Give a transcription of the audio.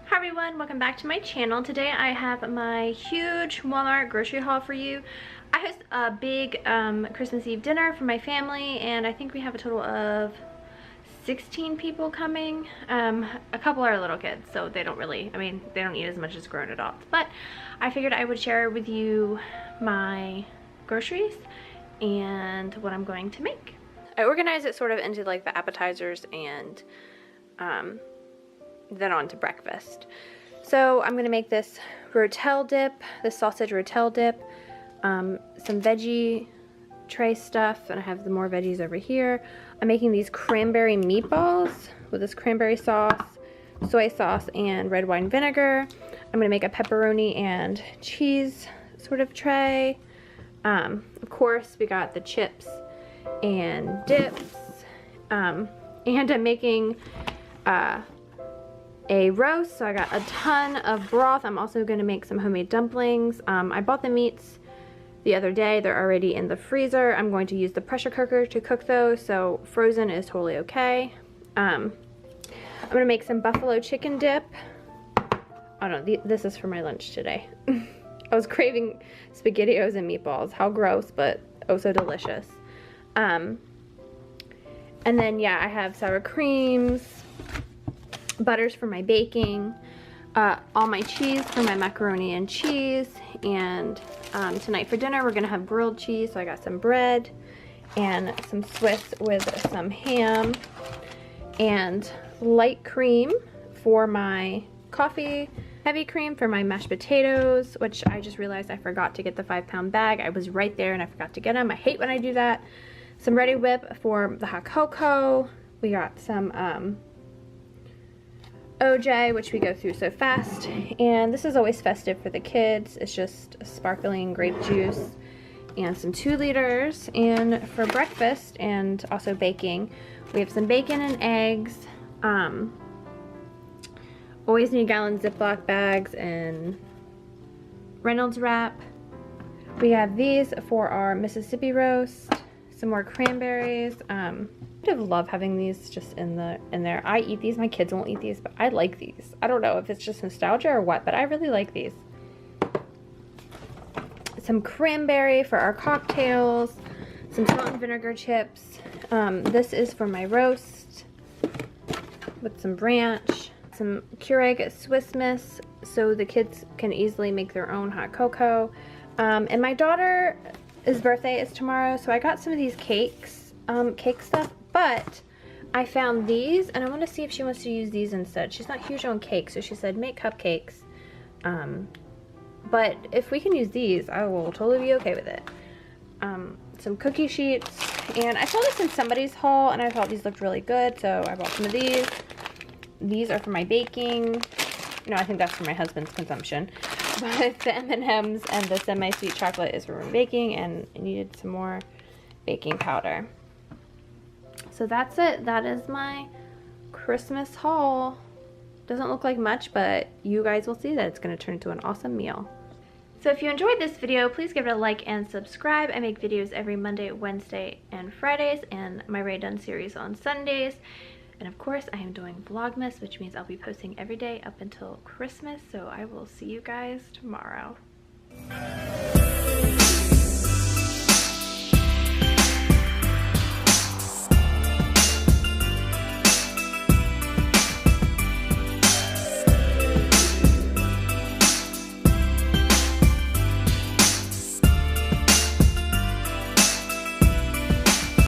Hi everyone, welcome back to my channel. Today I have my huge Walmart grocery haul for you. I host a big Christmas Eve dinner for my family, and I think we have a total of 16 people coming. A couple are little kids, so they don't really, they don't eat as much as grown adults. But I figured I would share with you my groceries and what I'm going to make. I organize it sort of into like the appetizers and then on to breakfast. So I'm gonna make this rotel dip, this sausage rotel dip, some veggie tray stuff, and I have the more veggies over here. I'm making these cranberry meatballs with this cranberry sauce, soy sauce, and red wine vinegar. I'm gonna make a pepperoni and cheese sort of tray. Of course, we got the chips and dips, and I'm making a roast, so I got a ton of broth. I'm also going to make some homemade dumplings. I bought the meats the other day. They're already in the freezer. I'm going to use the pressure cooker to cook those, so frozen is totally okay. I'm going to make some buffalo chicken dip. Oh no, this is for my lunch today. I was craving SpaghettiOs and meatballs. How gross, but oh so delicious. And then yeah, I have sour creams, butters for my baking, all my cheese for my macaroni and cheese, and tonight for dinner we're gonna have grilled cheese, so I got some bread and some Swiss with some ham, and light cream for my coffee, heavy cream for my mashed potatoes, which I just realized I forgot to get the 5-pound bag. I was right there and I forgot to get them. I hate when I do that. Some Ready Whip for the hot cocoa. We got some OJ, which we go through so fast, and this is always festive for the kids. It's just sparkling grape juice and some 2 liters. And for breakfast and also baking, we have some bacon and eggs. Always need gallon Ziploc bags and Reynolds wrap. We have these for our Mississippi roast, some more cranberries. I love having these just in there. I eat these. My kids won't eat these, but I like these. I don't know if it's just nostalgia or what, but I really like these. Some cranberry for our cocktails, some salt and vinegar chips. This is for my roast with some ranch, some Keurig Swiss Miss so the kids can easily make their own hot cocoa. And my daughter's birthday is tomorrow, so I got some of these cakes, cake stuff. But I found these, and I want to see if she wants to use these instead. She's not huge on cake, so she said make cupcakes. But if we can use these, I will totally be okay with it. Some cookie sheets, and I saw this in somebody's haul, and I thought these looked really good, so I bought some of these. These are for my baking. No, I think that's for my husband's consumption. But the M&Ms and the semi-sweet chocolate is for my baking, and I needed some more baking powder. So that's it. That is my Christmas haul. Doesn't look like much, but you guys will see that it's going to turn into an awesome meal. So if you enjoyed this video, please give it a like and subscribe. I make videos every Monday, Wednesday, and Fridays, and my Ray Done series on Sundays. And of course, I am doing Vlogmas, which means I'll be posting every day up until Christmas. So I will see you guys tomorrow.